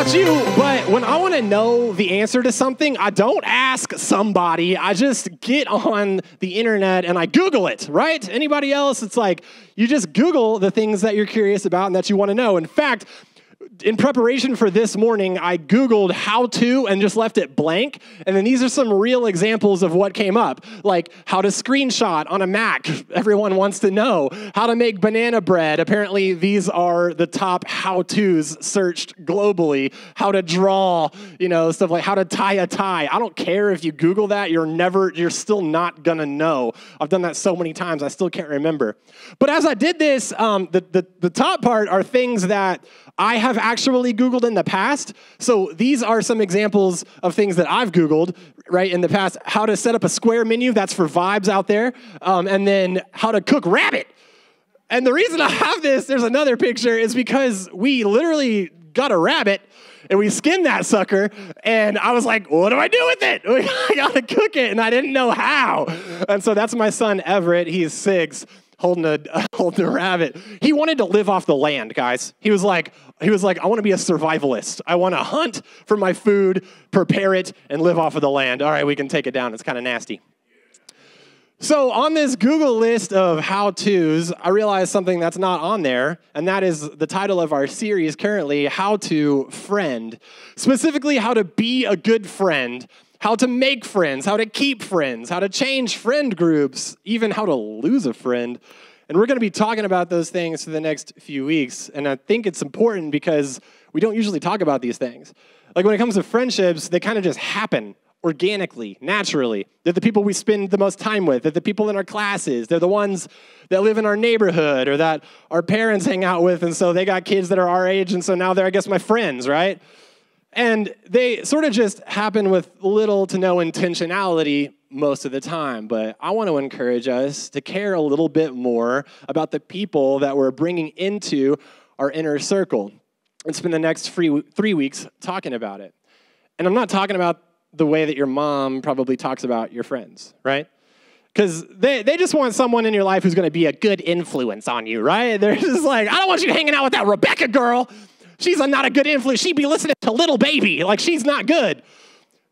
about you, but when I want to know the answer to something, I don't ask somebody. I just get on the internet and I Google it, right? Anybody else? It's like you just Google the things that you're curious about and that you want to know. In fact, in preparation for this morning, I Googled how to and just left it blank. And then these are some real examples of what came up, like how to screenshot on a Mac. Everyone wants to know how to make banana bread. Apparently, these are the top how-tos searched globally. How to draw, stuff like how to tie a tie. I don't care if you Google that. You're still not gonna know. I've done that so many times, I still can't remember. But as I did this, the top part are things that I have actually Googled in the past. So these are some examples of things that I've Googled, right, in the past. How to set up a square menu, that's for vibes out there. And then how to cook rabbit. And the reason I have this, there's another picture, is because we literally got a rabbit and we skinned that sucker. And I was like, what do I do with it? I gotta cook it, and I didn't know how. And so that's my son, Everett. He's 6. Holding a rabbit. He wanted to live off the land, guys. He was like, I want to be a survivalist. I want to hunt for my food, prepare it, and live off of the land. All right, we can take it down. It's kind of nasty. So on this Google list of how-tos, I realized something that's not on there, and that is the title of our series currently, How to Friend. Specifically, how to be a good friend, how to make friends, how to keep friends, how to change friend groups, even how to lose a friend. And we're going to be talking about those things for the next few weeks. And I think it's important because we don't usually talk about these things. Like when it comes to friendships, they kind of just happen organically, naturally. They're the people we spend the most time with. They're the people in our classes. They're the ones that live in our neighborhood or that our parents hang out with. And so they got kids that are our age. And so now they're, I guess, my friends, right? And they sort of just happen with little to no intentionality most of the time. But I want to encourage us to care a little bit more about the people that we're bringing into our inner circle and spend the next 3 weeks talking about it. And I'm not talking about the way that your mom probably talks about your friends, right? Because they just want someone in your life who's going to be a good influence on you, right? They're just like, I don't want you hanging out with that Rebecca girl. She's not a good influence. She'd be listening to Little Baby. Like, she's not good.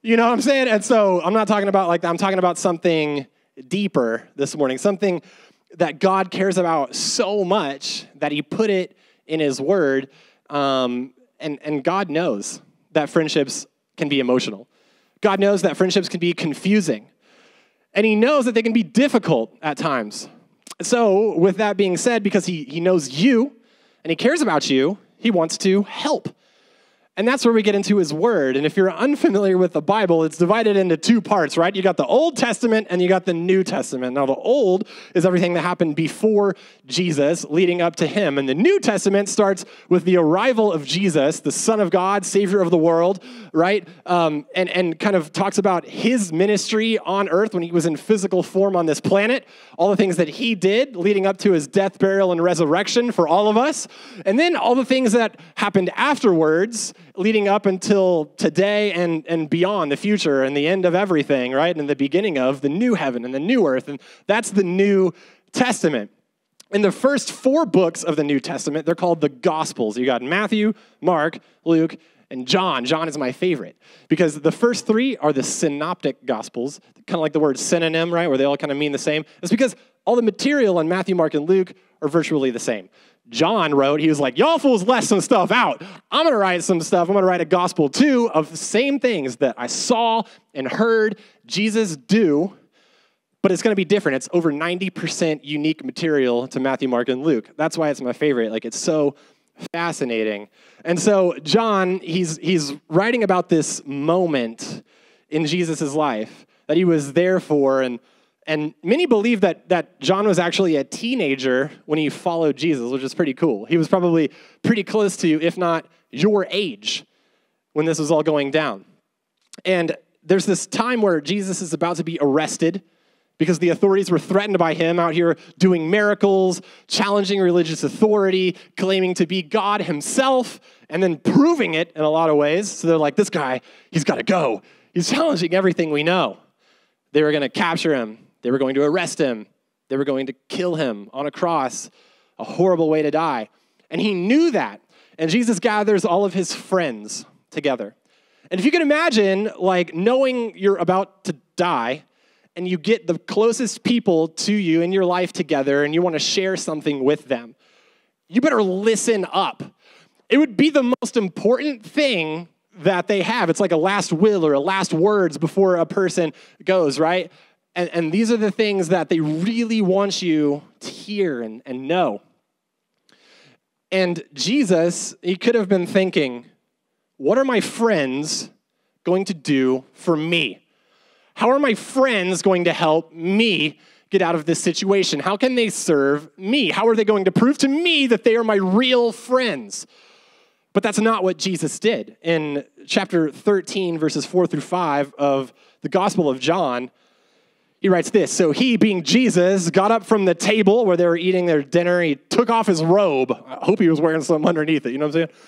You know what I'm saying? And so I'm not talking about like that. I'm talking about something deeper this morning, something that God cares about so much that he put it in his word. And God knows that friendships can be emotional. God knows that friendships can be confusing. And he knows that they can be difficult at times. So with that being said, because he knows you and he cares about you, he wants to help. And that's where we get into his word. And if you're unfamiliar with the Bible, it's divided into 2 parts, right? You got the Old Testament and you got the New Testament. Now, the Old is everything that happened before Jesus, leading up to him. And the New Testament starts with the arrival of Jesus, the Son of God, Savior of the world, right? And kind of talks about his ministry on earth when he was in physical form on this planet, all the things that he did leading up to his death, burial, and resurrection for all of us. And then all the things that happened afterwards, leading up until today and beyond, the future and the end of everything, right? And the beginning of the new heaven and the new earth. And that's the New Testament. In the first 4 books of the New Testament, they're called the Gospels. You got Matthew, Mark, Luke, and John. John is my favorite because the first 3 are the synoptic Gospels, kind of like the word synonym, right? Where they all kind of mean the same. It's because all the material in Matthew, Mark, and Luke are virtually the same. John wrote, he was like, y'all fools left some stuff out. I'm going to write some stuff. I'm going to write a gospel too of the same things that I saw and heard Jesus do, but it's going to be different. It's over 90% unique material to Matthew, Mark, and Luke. That's why it's my favorite. Like, it's so fascinating. And so John, he's writing about this moment in Jesus' life that he was there for, and many believe that John was actually a teenager when he followed Jesus, which is pretty cool. He was probably pretty close to, if not your age, when this was all going down. And there's this time where Jesus is about to be arrested because the authorities were threatened by him out here doing miracles, challenging religious authority, claiming to be God himself, and then proving it in a lot of ways. So they're like, this guy, he's got to go. He's challenging everything we know. They were going to capture him. They were going to arrest him. They were going to kill him on a cross, a horrible way to die. And he knew that. And Jesus gathers all of his friends, together. And if you can imagine, like, knowing you're about to die, and you get the closest people to you in your life together, and you want to share something with them, you better listen up. It would be the most important thing that they have. It's like a last will or a last words before a person goes, right? And these are the things that they really want you to hear and know. And Jesus, he could have been thinking, what are my friends going to do for me? How are my friends going to help me get out of this situation? How can they serve me? How are they going to prove to me that they are my real friends? But that's not what Jesus did. In chapter 13, verses 4 through 5 of the Gospel of John, he writes this: so he, being Jesus, got up from the table where they were eating their dinner. He took off his robe. I hope he was wearing something underneath it, you know what I'm saying?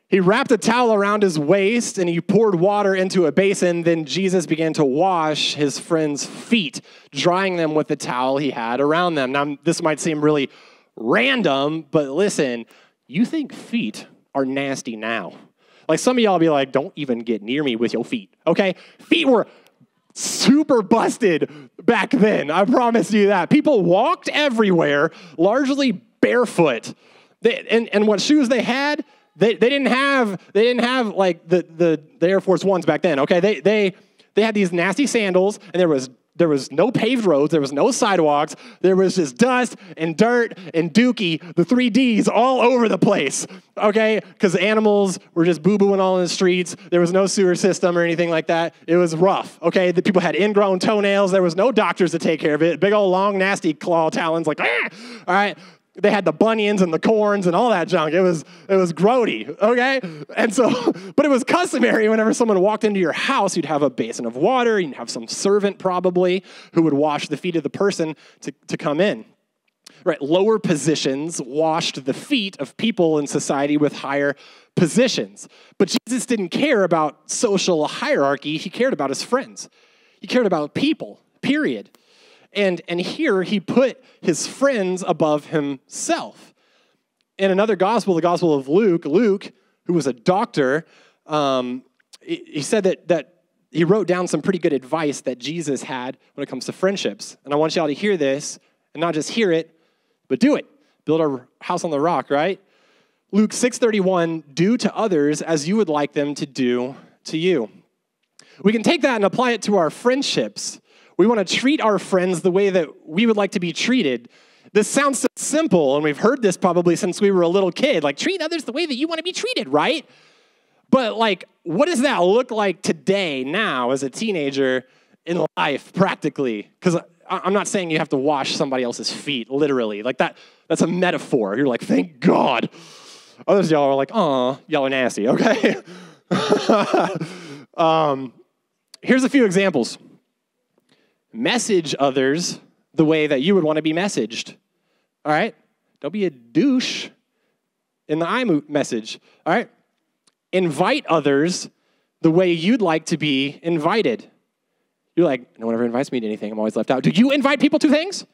He wrapped a towel around his waist, and he poured water into a basin. Then Jesus began to wash his friends' feet, drying them with the towel he had around them. Now, this might seem really random, but listen, you think feet are nasty now. Like, some of y'all be like, don't even get near me with your feet, okay? Feet were super busted back then. I promise you that. People walked everywhere, largely barefoot. And what shoes they had, they didn't have like the Air Force Ones back then. Okay, they had these nasty sandals, and there was no paved roads, there was no sidewalks, there was just dust and dirt and dookie, the 3 Ds all over the place, okay? Because animals were just boo-booing all in the streets. There was no sewer system or anything like that. It was rough, okay? The people had ingrown toenails. There was no doctors to take care of it. Big old long, nasty claw talons like, ah! All right? They had the bunions and the corns and all that junk. It was grody, okay? And so, but it was customary whenever someone walked into your house, you'd have a basin of water, you'd have some servant probably who would wash the feet of the person to come in. Right, lower positions washed the feet of people in society with higher positions. But Jesus didn't care about social hierarchy, he cared about his friends. He cared about people, period. And here he put his friends above himself. In another gospel, the Gospel of Luke, who was a doctor, he said that he wrote down some pretty good advice that Jesus had when it comes to friendships. And I want y'all to hear this, and not just hear it, but do it. Build our house on the rock, right? Luke 6:31, do to others as you would like them to do to you. We can take that and apply it to our friendships. We want to treat our friends the way that we would like to be treated. This sounds so simple, and we've heard this probably since we were a little kid. Like, treat others the way that you want to be treated, right? But, like, what does that look like today, now, as a teenager in life, practically? Because I'm not saying you have to wash somebody else's feet, literally. Like, that's a metaphor. You're like, thank God. Others of y'all are like, aw, y'all are nasty, okay? Here's a few examples. Message others the way that you would want to be messaged. All right? Don't be a douche in the iMessage. All right? Invite others the way you'd like to be invited. You're like, no one ever invites me to anything. I'm always left out. Do you invite people to things?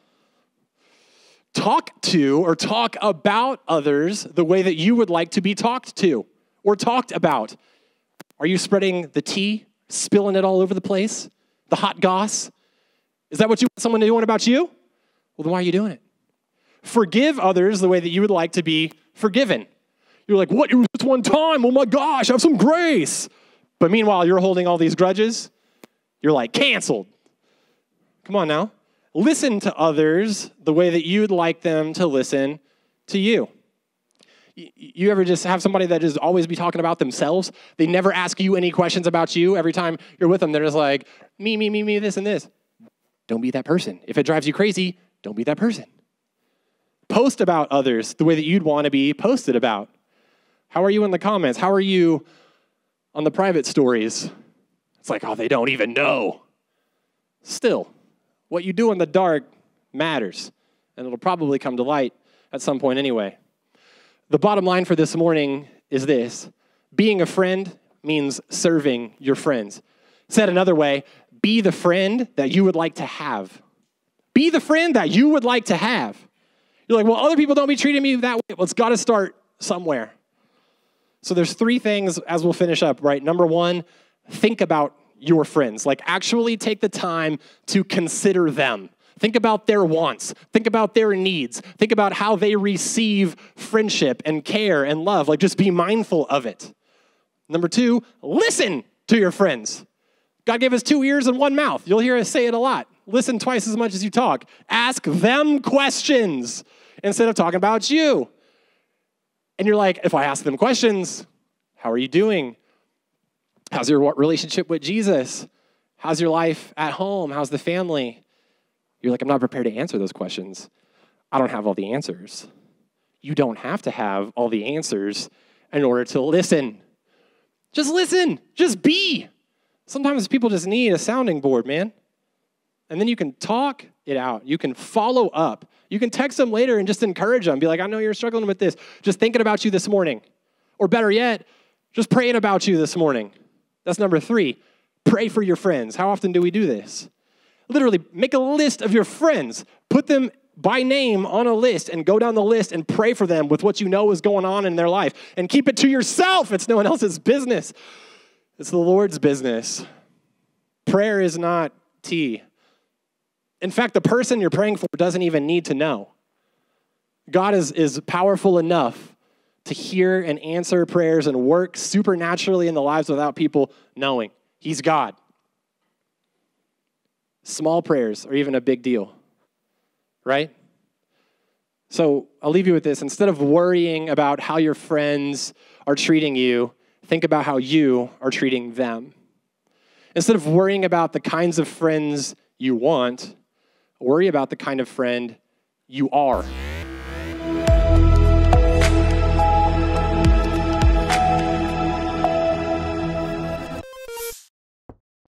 Talk to or talk about others the way that you would like to be talked to or talked about. Are you spreading the tea, spilling it all over the place? The hot goss? Is that what you want someone to do about you? Well, then why are you doing it? Forgive others the way that you would like to be forgiven. You're like, what? It was just one time. Oh my gosh, have some grace. But meanwhile, you're holding all these grudges. You're like, canceled. Come on now. Listen to others the way that you'd like them to listen to you. You ever just have somebody that just always be talking about themselves? They never ask you any questions about you. Every time you're with them, they're just like, me, this and this. Don't be that person. If it drives you crazy, don't be that person. Post about others the way that you'd want to be posted about. How are you in the comments? How are you on the private stories? It's like, oh, they don't even know. Still, what you do in the dark matters, and it'll probably come to light at some point anyway. The bottom line for this morning is this: being a friend means serving your friends. Said another way, be the friend that you would like to have. Be the friend that you would like to have. You're like, well, other people don't be treating me that way. Well, it's got to start somewhere. So there's 3 things as we'll finish up, right? Number 1, think about your friends. Like actually take the time to consider them. Think about their wants. Think about their needs. Think about how they receive friendship and care and love. Like just be mindful of it. Number 2, listen to your friends. God gave us 2 ears and 1 mouth. You'll hear us say it a lot. Listen twice as much as you talk. Ask them questions instead of talking about you. And you're like, if I ask them questions, how are you doing? How's your relationship with Jesus? How's your life at home? How's the family? You're like, I'm not prepared to answer those questions. I don't have all the answers. You don't have to have all the answers in order to listen. Just listen. Just be. Sometimes people just need a sounding board, man. And then you can talk it out. You can follow up. You can text them later and just encourage them. Be like, I know you're struggling with this. Just thinking about you this morning. Or better yet, just praying about you this morning. That's number 3. Pray for your friends. How often do we do this? Literally, make a list of your friends. Put them by name on a list and go down the list and pray for them with what you know is going on in their life. And keep it to yourself. It's no one else's business. It's the Lord's business. Prayer is not tea. In fact, the person you're praying for doesn't even need to know. God is powerful enough to hear and answer prayers and work supernaturally in the lives without people knowing. He's God. Small prayers are even a big deal, right? So I'll leave you with this. Instead of worrying about how your friends are treating you, think about how you are treating them. Instead of worrying about the kinds of friends you want, worry about the kind of friend you are.